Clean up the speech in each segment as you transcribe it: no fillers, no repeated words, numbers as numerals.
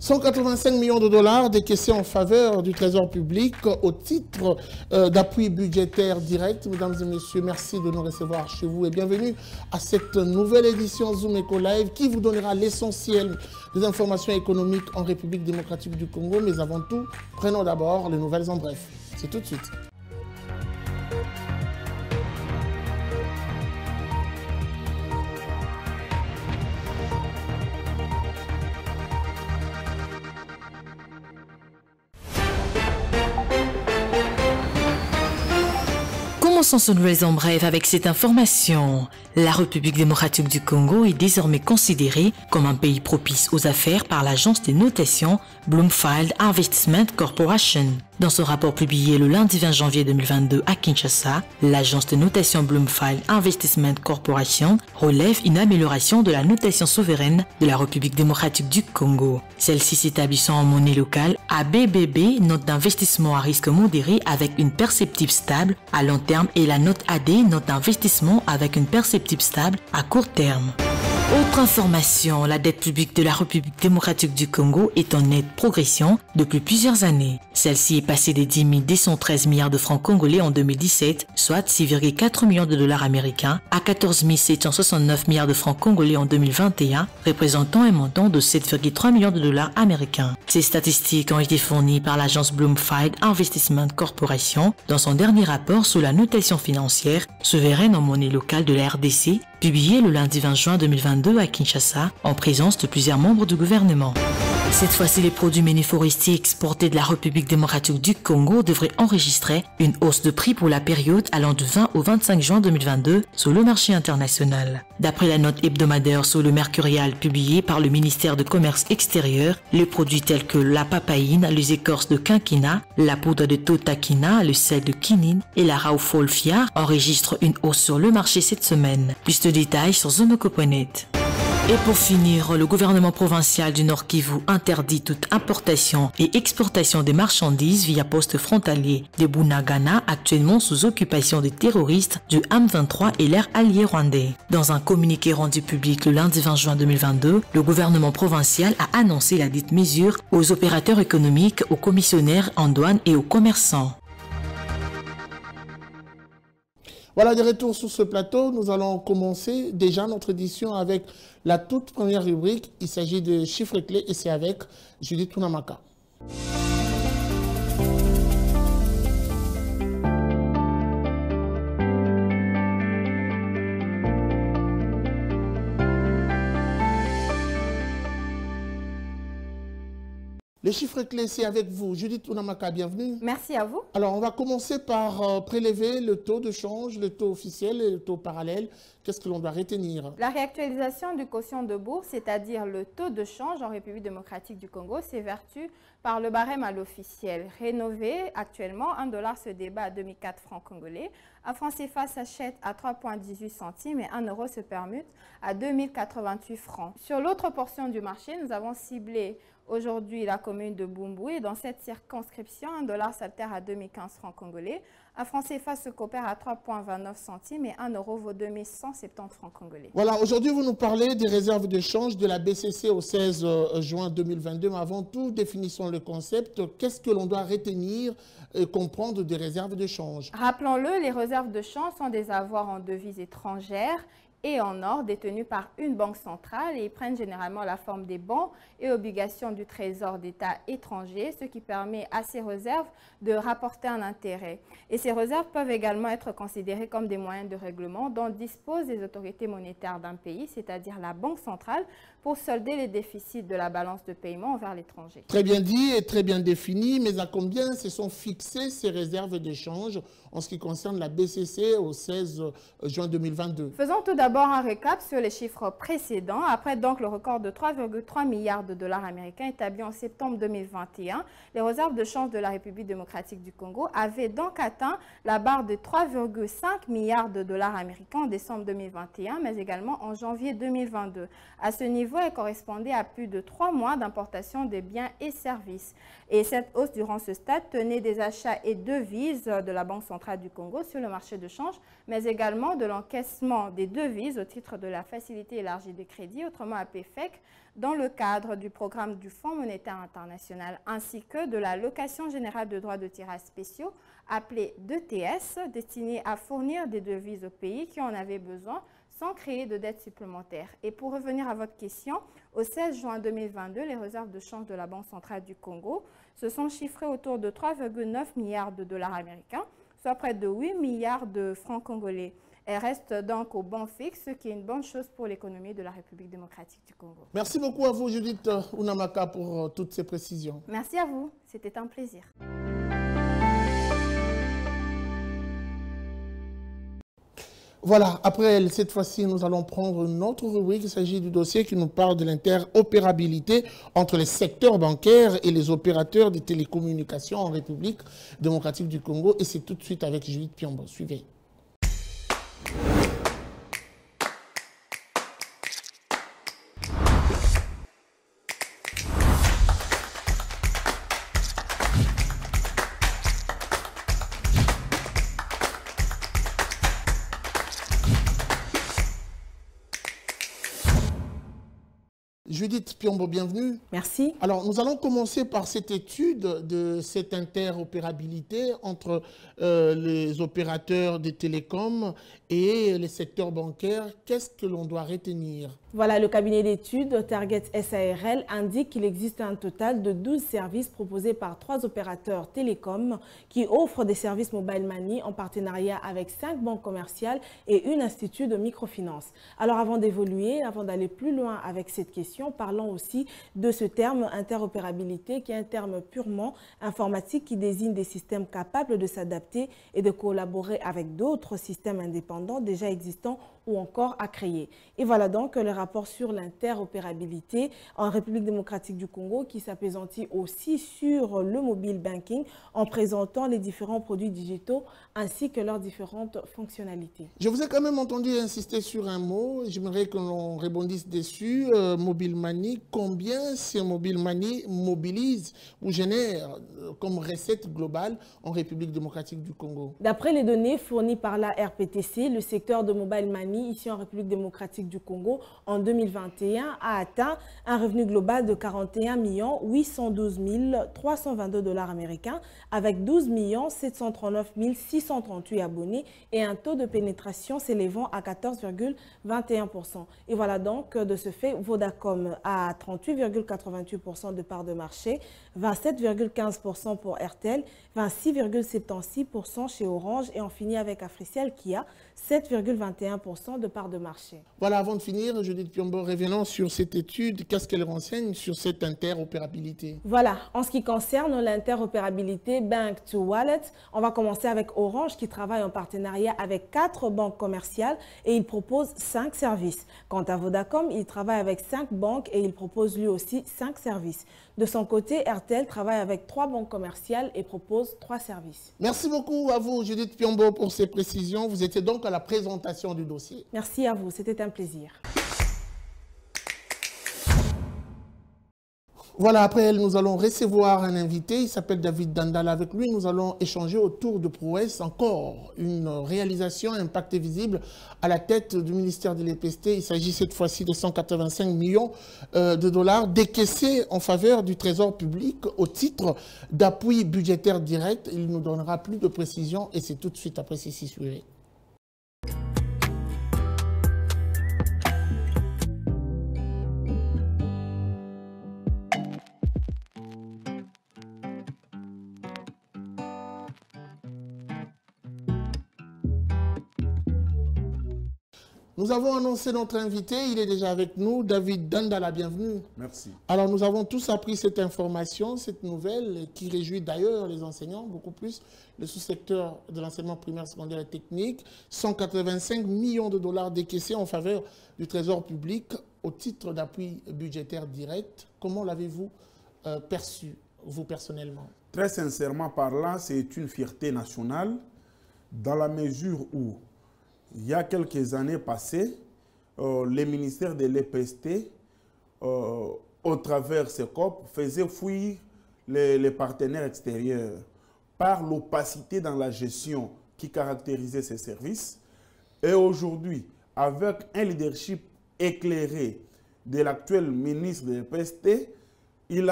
185 millions de dollars décaissés en faveur du Trésor public au titre d'appui budgétaire direct. Mesdames et messieurs, merci de nous recevoir chez vous et bienvenue à cette nouvelle édition Zoom Eco Live qui vous donnera l'essentiel des informations économiques en République démocratique du Congo. Mais avant tout, prenons d'abord les nouvelles en bref. C'est tout de suite. Commençons ce nouvelles en bref avec cette information. La République démocratique du Congo est désormais considérée comme un pays propice aux affaires par l'agence de notation Bloomfield Investment Corporation. Dans son rapport publié le lundi 20 janvier 2022 à Kinshasa, l'agence de notation Bloomfield Investment Corporation relève une amélioration de la notation souveraine de la République démocratique du Congo. Celle-ci s'établissant en monnaie locale, ABBB, note d'investissement à risque modéré avec une perceptible stable à long terme, et la note AD, note d'investissement avec une perceptible stable à court terme. Autre information, la dette publique de la République démocratique du Congo est en nette progression depuis plusieurs années. Celle-ci est passée des 10 213 milliards de francs congolais en 2017, soit 6,4 millions de dollars américains, à 14 769 milliards de francs congolais en 2021, représentant un montant de 7,3 millions de dollars américains. Ces statistiques ont été fournies par l'agence Bloomfield Investment Corporation dans son dernier rapport sur la notation financière souveraine en monnaie locale de la RDC, publié le lundi 20 juin 2022 à Kinshasa, en présence de plusieurs membres du gouvernement. Cette fois-ci, les produits miniers forestiers exportés de la République démocratique du Congo devraient enregistrer une hausse de prix pour la période allant du 20 au 25 juin 2022 sur le marché international. D'après la note hebdomadaire sur le Mercurial publiée par le ministère de Commerce extérieur, les produits tels que la papaïne, les écorces de quinquina, la poudre de totakina, le sel de quinine et la raofolfia enregistrent une hausse sur le marché cette semaine. Plus de détails sur zoneco.net. Et pour finir, le gouvernement provincial du Nord Kivu interdit toute importation et exportation des marchandises via poste frontalier de Bunagana, actuellement sous occupation des terroristes du M23 et leurs alliés rwandais. Dans un communiqué rendu public le lundi 20 juin 2022, le gouvernement provincial a annoncé la dite mesure aux opérateurs économiques, aux commissionnaires en douane et aux commerçants. Voilà, de retour sur ce plateau, nous allons commencer déjà notre édition avec la toute première rubrique. Il s'agit de chiffres clés et c'est avec Judith Tunamaka. Les chiffres clés, c'est avec vous. Judith Tunamaka, bienvenue. Merci à vous. Alors, on va commencer par prélever le taux de change, le taux officiel et le taux parallèle. Qu'est-ce que l'on doit retenir? La réactualisation du quotient de bourse, c'est-à-dire le taux de change en République démocratique du Congo, s'évertue par le barème à l'officiel. Rénové, actuellement, $1 se débat à 2004 francs congolais. Un franc CFA s'achète à 3,18 centimes et 1 euro se permute à 2088 francs. Sur l'autre portion du marché, nous avons ciblé aujourd'hui la commune de Bumbu et dans cette circonscription, $1 s'altère à 2015 francs congolais. Un franc CFA se coopère à 3,29 centimes et 1 euro vaut 2170 francs congolais. Voilà, aujourd'hui vous nous parlez des réserves de change de la BCC au 16 juin 2022. Mais avant tout, définissons le concept. Qu'est-ce que l'on doit retenir et comprendre des réserves de change? Rappelons-le, les réserves de change sont des avoirs en devises étrangères et en or détenus par une banque centrale et ils prennent généralement la forme des bons et obligations du trésor d'État étranger, ce qui permet à ces réserves de rapporter un intérêt. Et ces réserves peuvent également être considérées comme des moyens de règlement dont disposent les autorités monétaires d'un pays, c'est-à-dire la banque centrale, pour solder les déficits de la balance de paiement vers l'étranger. Très bien dit et très bien défini, mais à combien se sont fixées ces réserves d'échange en ce qui concerne la BCC au 16 juin 2022? Faisons tout d'abord un récap sur les chiffres précédents. Après donc le record de 3,3 milliards de dollars américains établi en septembre 2021, les réserves de change de la République démocratique du Congo avaient donc atteint la barre de 3,5 milliards de dollars américains en décembre 2021, mais également en janvier 2022. À ce niveau, elle correspondait à plus de 3 mois d'importation des biens et services. Et cette hausse durant ce stade tenait des achats et devises de la Banque centrale du Congo sur le marché de change, mais également de l'encaissement des devises devises au titre de la facilité élargie de crédit, autrement appelée FEC, dans le cadre du programme du Fonds monétaire international, ainsi que de la location générale de droits de tirage spéciaux, appelée DTS, destinée à fournir des devises aux pays qui en avaient besoin sans créer de dettes supplémentaires. Et pour revenir à votre question, au 16 juin 2022, les réserves de change de la Banque centrale du Congo se sont chiffrées autour de 3,9 milliards de dollars américains, soit près de 8 milliards de francs congolais. Elle reste donc au banc fixe, ce qui est une bonne chose pour l'économie de la République démocratique du Congo. Merci beaucoup à vous, Judith Unamaka, pour toutes ces précisions. Merci à vous, c'était un plaisir. Voilà, après elle, cette fois-ci, nous allons prendre une autre rubrique. Il s'agit du dossier qui nous parle de l'interopérabilité entre les secteurs bancaires et les opérateurs des télécommunications en République démocratique du Congo. Et c'est tout de suite avec Judith Piombo. Suivez. Judith Piombo, bienvenue. Merci. Alors, nous allons commencer par cette étude de cette interopérabilité entre les opérateurs des télécoms et les secteurs bancaires. Qu'est-ce que l'on doit retenir? Voilà, le cabinet d'études Target SARL indique qu'il existe un total de 12 services proposés par 3 opérateurs télécoms qui offrent des services mobile money en partenariat avec 5 banques commerciales et une institut de microfinance. Alors, avant d'évoluer, avant d'aller plus loin avec cette question, parlons aussi de ce terme interopérabilité qui est un terme purement informatique qui désigne des systèmes capables de s'adapter et de collaborer avec d'autres systèmes indépendants déjà existants ou encore à créer. Et voilà donc le rapport sur l'interopérabilité en République démocratique du Congo qui s'appesantit aussi sur le mobile banking en présentant les différents produits digitaux ainsi que leurs différentes fonctionnalités. Je vous ai quand même entendu insister sur un mot, j'aimerais que l'on rebondisse dessus, mobile money. Combien ces mobile money mobilisent ou génèrent comme recette globale en République démocratique du Congo? D'après les données fournies par la RPTC, le secteur de mobile money ici en République démocratique du Congo en 2021 a atteint un revenu global de 41 812 322 dollars américains avec 12 739 638 abonnés et un taux de pénétration s'élevant à 14,21%. Et voilà donc de ce fait Vodacom a 38,88% de part de marché, 27,15% pour RTL, 26,76% chez Orange et on finit avec Africell qui a 7,21% de part de marché. Voilà, avant de finir, Judith Piombo, revenons sur cette étude. Qu'est-ce qu'elle renseigne sur cette interopérabilité? Voilà, en ce qui concerne l'interopérabilité Bank to Wallet, on va commencer avec Orange qui travaille en partenariat avec 4 banques commerciales et il propose 5 services. Quant à Vodacom, il travaille avec 5 banques et il propose lui aussi 5 services. De son côté, RTL travaille avec 3 banques commerciales et propose 3 services. Merci beaucoup à vous, Judith Piombo, pour ces précisions. Vous étiez donc à la présentation du dossier. Merci à vous, c'était un plaisir. Voilà, après elle, nous allons recevoir un invité, il s'appelle David Dandala. Avec lui, nous allons échanger autour de prouesse, encore une réalisation, un impact visible à la tête du ministère de l'EPST. Il s'agit cette fois-ci de 185 millions de dollars décaissés en faveur du Trésor public au titre d'appui budgétaire direct. Il nous donnera plus de précisions et c'est tout de suite après ceci suivi. Nous avons annoncé notre invité, il est déjà avec nous, David Dandala, bienvenue. Merci. Alors nous avons tous appris cette information, cette nouvelle, qui réjouit d'ailleurs les enseignants, beaucoup plus, le sous-secteur de l'enseignement primaire, secondaire et technique, 185 millions de dollars décaissés en faveur du Trésor public au titre d'appui budgétaire direct. Comment l'avez-vous perçu, vous personnellement? Très sincèrement parlant, c'est une fierté nationale dans la mesure où il y a quelques années passées, le ministère de l'EPST, au travers ses COP, faisait fuir les partenaires extérieurs par l'opacité dans la gestion qui caractérisait ces services. Et aujourd'hui, avec un leadership éclairé de l'actuel ministre de l'EPST, il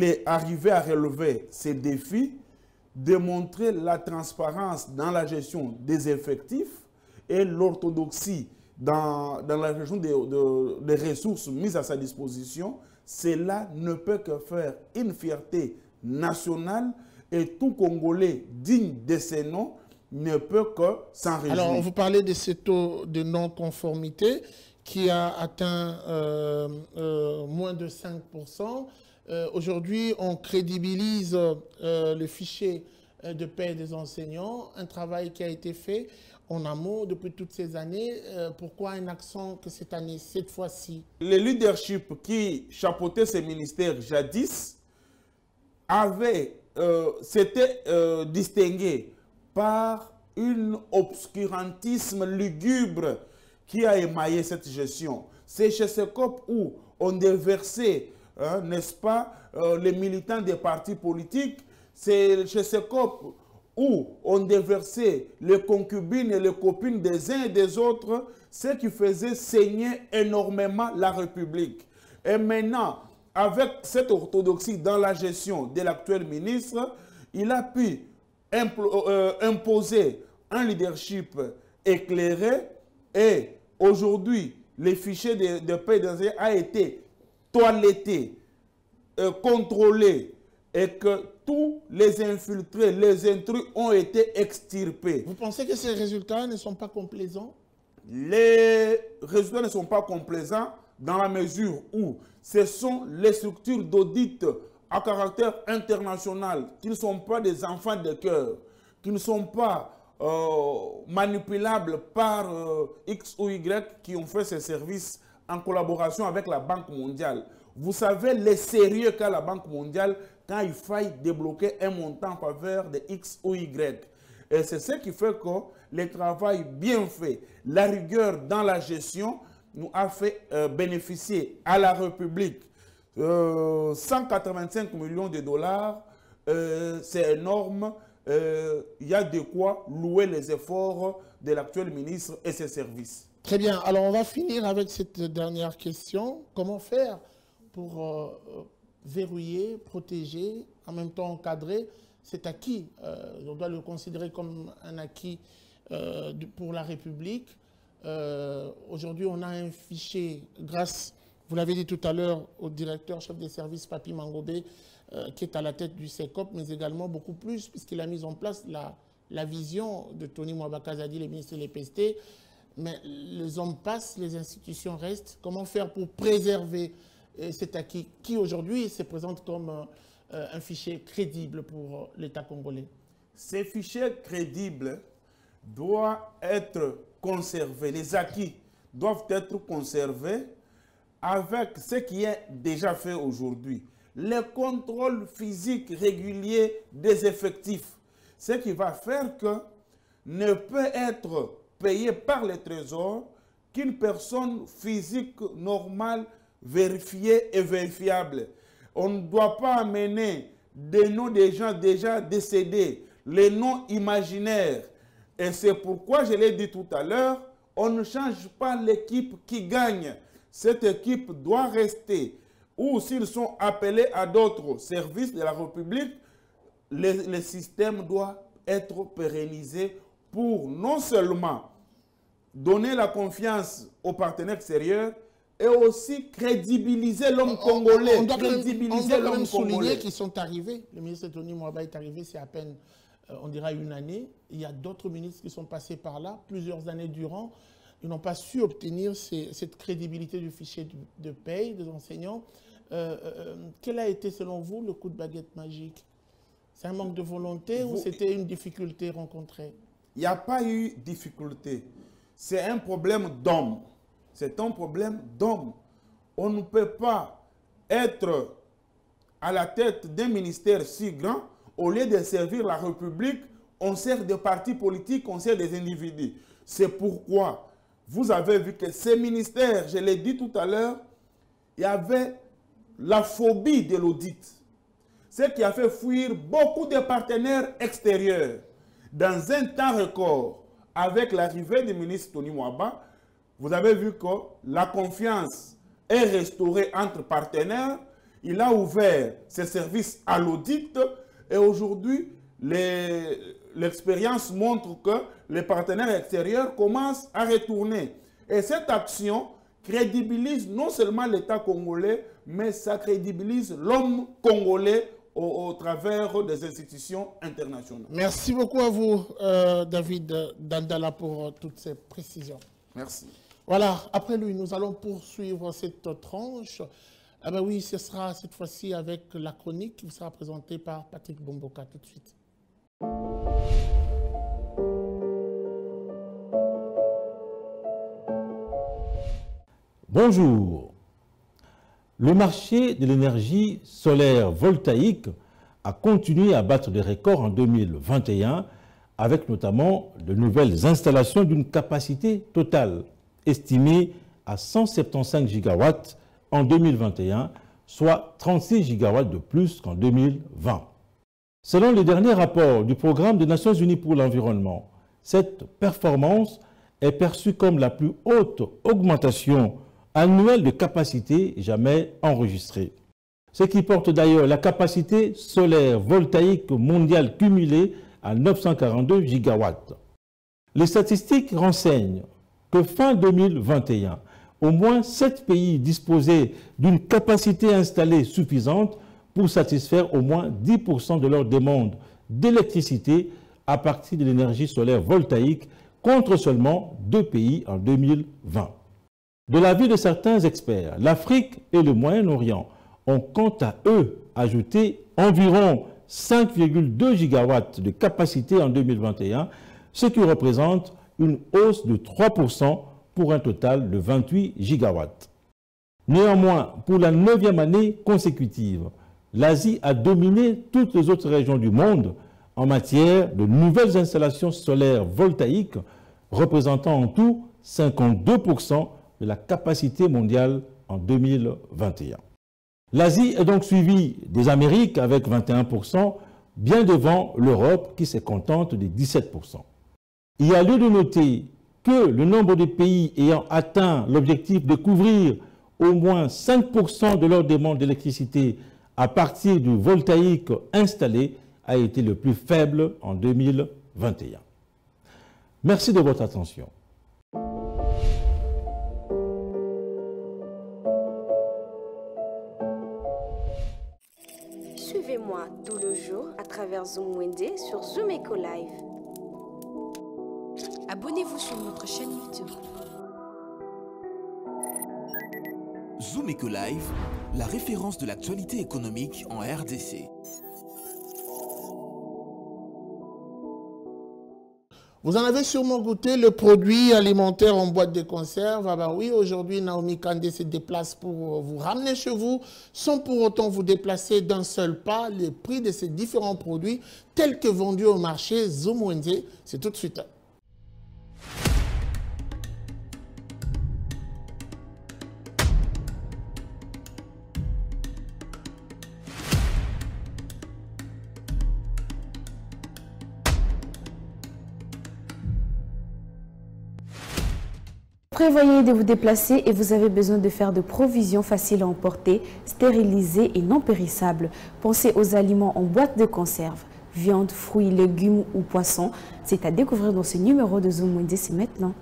est arrivé à relever ces défis, démontrer la transparence dans la gestion des effectifs et l'orthodoxie dans la gestion des ressources mises à sa disposition. Cela ne peut que faire une fierté nationale et tout Congolais digne de ces noms ne peut que s'en réjouir. Alors, vous parlez de ce taux de non-conformité qui a atteint moins de 5%. Aujourd'hui, on crédibilise le fichier de paie des enseignants, un travail qui a été fait en amont depuis toutes ces années. Pourquoi un accent que cette année, cette fois-ci? Le leadership qui chapeautait ces ministères jadis s'était distingué par un obscurantisme lugubre qui a émaillé cette gestion. C'est chez CECOP où on déversait, n'est-ce pas, les militants des partis politiques. C'est chez CECOP où on déversait les concubines et les copines des uns et des autres, ce qui faisait saigner énormément la République. Et maintenant, avec cette orthodoxie dans la gestion de l'actuel ministre, il a pu imposer un leadership éclairé et aujourd'hui, les fichiers de paie d'enseignants a été toiletté, contrôlé et que tous les infiltrés, les intrus ont été extirpés. Vous pensez que ces résultats ne sont pas complaisants? Les résultats ne sont pas complaisants dans la mesure où ce sont les structures d'audit à caractère international qui ne sont pas des enfants de cœur, qui ne sont pas manipulables par X ou Y qui ont fait ces services en collaboration avec la Banque mondiale. Vous savez les sérieux qu'a la Banque mondiale quand il faille débloquer un montant en faveur de X ou Y. Et c'est ce qui fait que le travail bien fait, la rigueur dans la gestion nous a fait bénéficier à la République 185 millions de dollars. C'est énorme. Il y a de quoi louer les efforts de l'actuel ministre et ses services. Très bien. Alors, on va finir avec cette dernière question. Comment faire pour verrouiller, protéger, en même temps encadrer cet acquis? On doit le considérer comme un acquis pour la République. Aujourd'hui, on a un fichier grâce, vous l'avez dit tout à l'heure, au directeur chef des services, Papi Mangobé, qui est à la tête du CECOP, mais également beaucoup plus, puisqu'il a mis en place la vision de Tony Mwabakazadi, le ministre de l'EPST. Mais les hommes passent, les institutions restent. Comment faire pour préserver cet acquis qui, aujourd'hui, se présente comme un fichier crédible pour l'État congolais? Ces fichiers crédibles doivent être conservés. Les acquis doivent être conservés avec ce qui est déjà fait aujourd'hui. Les contrôles physiques réguliers des effectifs. Ce qui va faire que ne peut être payé par le Trésor qu'une personne physique normale vérifiée et vérifiable. On ne doit pas amener des noms des gens déjà décédés, les noms imaginaires. Et c'est pourquoi, je l'ai dit tout à l'heure, on ne change pas l'équipe qui gagne. Cette équipe doit rester. Ou s'ils sont appelés à d'autres services de la République, le système doit être pérennisé pour non seulement donner la confiance aux partenaires extérieurs, et aussi crédibiliser l'homme congolais. On doit quand même souligner qu'ils sont arrivés. Le ministre Tony Mwaba est arrivé, c'est à peine, on dira, une année. Il y a d'autres ministres qui sont passés par là, plusieurs années durant. Ils n'ont pas su obtenir cette crédibilité du fichier de paye des enseignants. Quel a été, selon vous, le coup de baguette magique? C'est un manque de volonté ou c'était une difficulté rencontrée? Il n'y a pas eu de difficulté. C'est un problème d'homme. C'est un problème d'homme. On ne peut pas être à la tête d'un ministère si grand, au lieu de servir la République, on sert des partis politiques, on sert des individus. C'est pourquoi vous avez vu que ces ministères, je l'ai dit tout à l'heure, il y avait la phobie de l'audit. Ce qui a fait fuir beaucoup de partenaires extérieurs. Dans un temps record, avec l'arrivée du ministre Tony Mwaba, vous avez vu que la confiance est restaurée entre partenaires. Il a ouvert ses services à l'audit et aujourd'hui, l'expérience montre que les partenaires extérieurs commencent à retourner. Et cette action crédibilise non seulement l'État congolais, mais ça crédibilise l'homme congolais au travers des institutions internationales. Merci beaucoup à vous, David Dandala, pour toutes ces précisions. Merci. Voilà, après lui, nous allons poursuivre cette tranche. Ah ben oui, ce sera cette fois-ci avec la chronique qui vous sera présentée par Patrick Bomboka tout de suite. Bonjour. Le marché de l'énergie solaire voltaïque a continué à battre des records en 2021 avec notamment de nouvelles installations d'une capacité totale estimée à 175 gigawatts en 2021, soit 36 gigawatts de plus qu'en 2020. Selon les derniers rapports du Programme des Nations Unies pour l'environnement, cette performance est perçue comme la plus haute augmentation annuelle de capacité jamais enregistrée. Ce qui porte d'ailleurs la capacité solaire voltaïque mondiale cumulée à 942 gigawatts. Les statistiques renseignent que fin 2021, au moins 7 pays disposaient d'une capacité installée suffisante pour satisfaire au moins 10% de leur demande d'électricité à partir de l'énergie solaire voltaïque, contre seulement 2 pays en 2020. De l'avis de certains experts, l'Afrique et le Moyen-Orient ont quant à eux ajouté environ 5,2 gigawatts de capacité en 2021, ce qui représente une hausse de 3% pour un total de 28 gigawatts. Néanmoins, pour la 9e année consécutive, l'Asie a dominé toutes les autres régions du monde en matière de nouvelles installations solaires voltaïques, représentant en tout 52% de la capacité mondiale en 2021. L'Asie est donc suivie des Amériques avec 21%, bien devant l'Europe qui se contente de 17%. Il y a lieu de noter que le nombre de pays ayant atteint l'objectif de couvrir au moins 5% de leur demande d'électricité à partir du voltaïque installé a été le plus faible en 2021. Merci de votre attention. Suivez-moi tout le jour à travers Zoom Wednesday sur Zoom Eco Live. Abonnez-vous sur notre chaîne YouTube. Zoom Eco Live, la référence de l'actualité économique en RDC. Vous en avez sûrement goûté le produit alimentaire en boîte de conserve. Ah ben oui, aujourd'hui, Naomi Kandé se déplace pour vous ramener chez vous, sans pour autant vous déplacer d'un seul pas. Les prix de ces différents produits, tels que vendus au marché Zoom Wednesday, c'est tout de suite. Prévoyez de vous déplacer et vous avez besoin de faire de provisions faciles à emporter, stérilisées et non périssables. Pensez aux aliments en boîte de conserve. Viande, fruits, légumes ou poissons. C'est à découvrir dans ce numéro de Zoom Wednesday, c'est maintenant.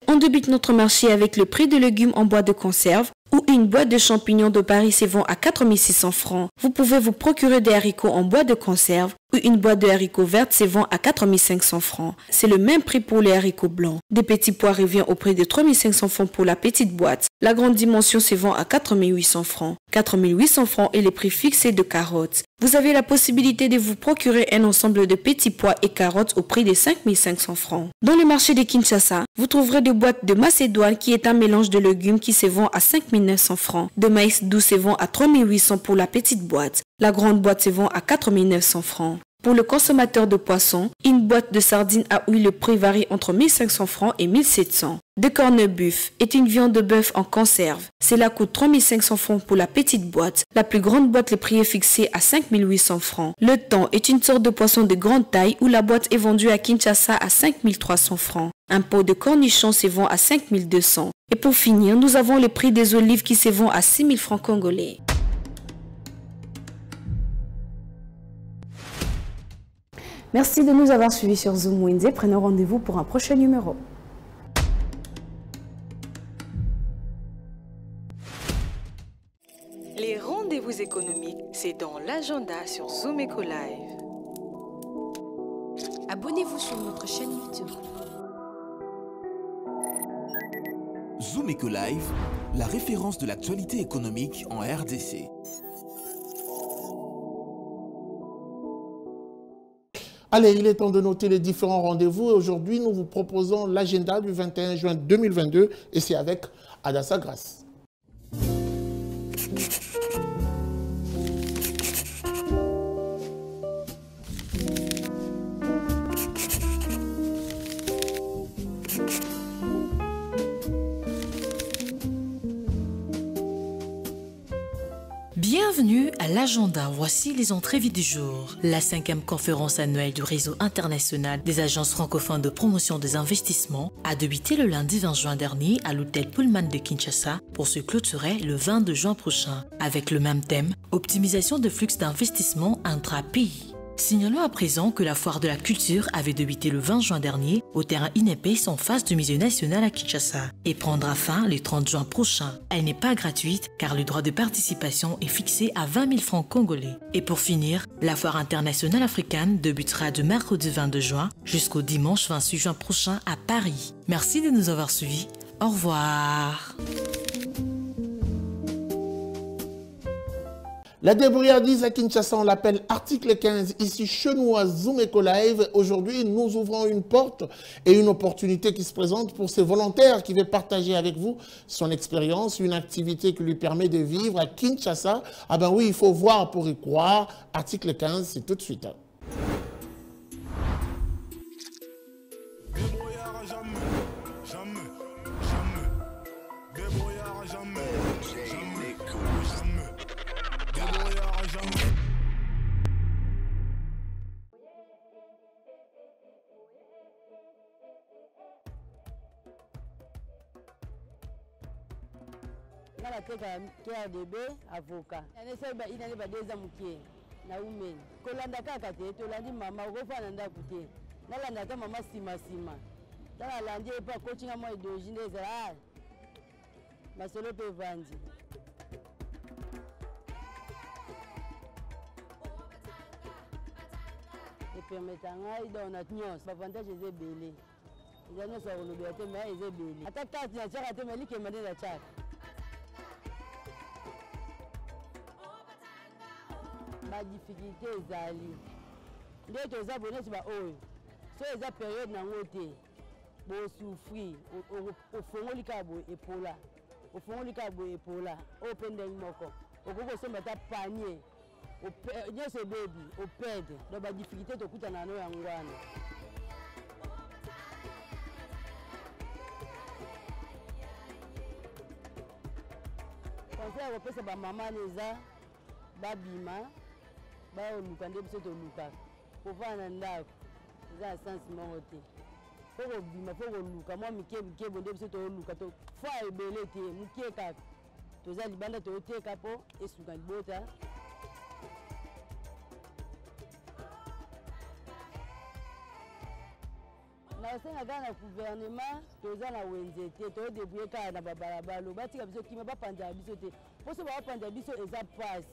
On débute notre marché avec le prix de légumes en boîte de conserve, où une boîte de champignons de Paris se vend à 4 600 francs. Vous pouvez vous procurer des haricots en boîte de conserve, où une boîte de haricots verts se vend à 4 500 francs. C'est le même prix pour les haricots blancs. Des petits pois revient au prix de 3 500 francs pour la petite boîte. La grande dimension se vend à 4 800 francs. 4 800 francs est le prix fixé de carottes. Vous avez la possibilité de vous procurer un ensemble de petits pois et carottes au prix de 5 500 francs. Dans le marché de Kinshasa, vous trouverez des boîtes de macédoine qui est un mélange de légumes qui se vend à 5 900 francs. De maïs doux se vend à 3 800 pour la petite boîte. La grande boîte se vend à 4 900 francs. Pour le consommateur de poisson, une Une boîte de sardines à huile, le prix varie entre 1500 francs et 1700. De corned-beef est une viande de bœuf en conserve. Cela coûte 3500 francs pour la petite boîte. La plus grande boîte, le prix est fixé à 5800 francs. Le thon est une sorte de poisson de grande taille où la boîte est vendue à Kinshasa à 5300 francs. Un pot de cornichons se vend à 5200. Et pour finir, nous avons le prix des olives qui se vend à 6000 francs congolais. Merci de nous avoir suivis sur Zoom Wednesday. Prenons rendez-vous pour un prochain numéro. Les rendez-vous économiques, c'est dans l'agenda sur Zoom Eco Live. Abonnez-vous sur notre chaîne YouTube. Zoom Eco Live, la référence de l'actualité économique en RDC. Allez, il est temps de noter les différents rendez-vous. Aujourd'hui, nous vous proposons l'agenda du 21 juin 2022 et c'est avec Adassa Grasse. Bienvenue à l'agenda. Voici les entrées du jour. La 5e conférence annuelle du réseau international des agences francophones de promotion des investissements a débuté le lundi 20 juin dernier à l'hôtel Pullman de Kinshasa pour se clôturer le 22 juin prochain avec le même thème, optimisation de flux d'investissement intra-pays. Signalons à présent que la foire de la culture avait débuté le 20 juin dernier au terrain INEPES en face du musée national à Kinshasa et prendra fin le 30 juin prochain. Elle n'est pas gratuite car le droit de participation est fixé à 20 000 francs congolais. Et pour finir, la foire internationale africaine débutera du mercredi 22 juin jusqu'au dimanche 26 juin prochain à Paris. Merci de nous avoir suivis. Au revoir. La débrouillardise à Kinshasa, on l'appelle article 15, ici Chenois Zoom Eco Live. Aujourd'hui, nous ouvrons une porte et une opportunité qui se présente pour ces volontaires qui veulent partager avec vous son expérience, une activité qui lui permet de vivre à Kinshasa. Ah ben oui, il faut voir pour y croire. Article 15, c'est tout de suite. Nala teka KRDB avocat. Anese ba ina ne ba deza mukie na umeni. Kolanda kaka te tolandi mama okofana ndaku te. Nalanda ta mama sima. Tala landi pa coaching mo ideologie ndeza ah. Masolo pe vandi. Et permetanga ida on a nyos. Ba avantage ezebele. Ida nyos a olobi ate mais ezebele. Ata carte na chaka te mais like mande na chaka. Ba difficulté ezali nde toza bonesi ba oyo so eza période nango te bo souffrir ofongoli ka bo epola o pendeng moko okoko somba ta panier nyose baby o perdre do ba difficulté to kuta nano yangwana conseil opesa ba mama neza babima bao luka nde biso toluka kofana ndako eza na sansi moko te fo kobima fo koluka mwa mikebikebo nde biso toluka fo ebele te mokie kaka toza libanda tooteka mpo esuka libota nasenga kaka na gouvernement toza na wenze te todebrouye kaka na babalabalo batika biso kima bapanzaka biso te mposo bapanzaka biso eza pasi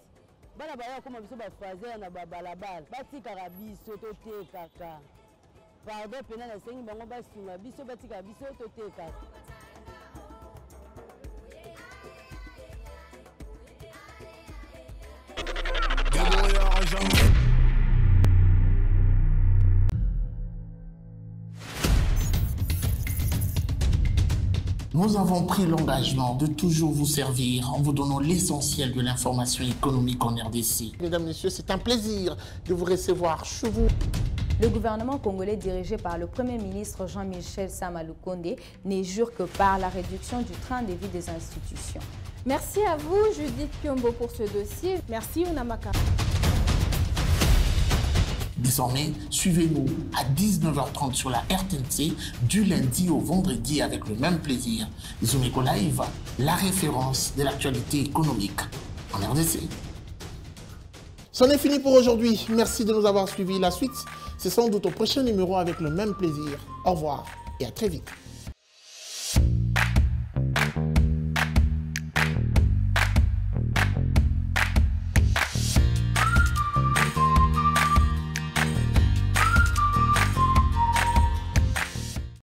bana baya koma biso bafazer na babalabala batikaka biso totekaka pardon pena nasengi bango basunga biso batikaka biso totekaka Nous avons pris l'engagement de toujours vous servir en vous donnant l'essentiel de l'information économique en RDC. Mesdames, Messieurs, c'est un plaisir de vous recevoir chez vous. Le gouvernement congolais dirigé par le Premier ministre Jean-Michel Sama Lukonde n'est jure que par la réduction du train de vie des institutions. Merci à vous, Judith Piombo, pour ce dossier. Merci, Unamaka. Désormais, suivez-nous à 19h30 sur la RTNC du lundi au vendredi avec le même plaisir. Zumeko Live, la référence de l'actualité économique en RDC. C'en est fini pour aujourd'hui. Merci de nous avoir suivis. La suite, c'est sans doute au prochain numéro avec le même plaisir. Au revoir et à très vite.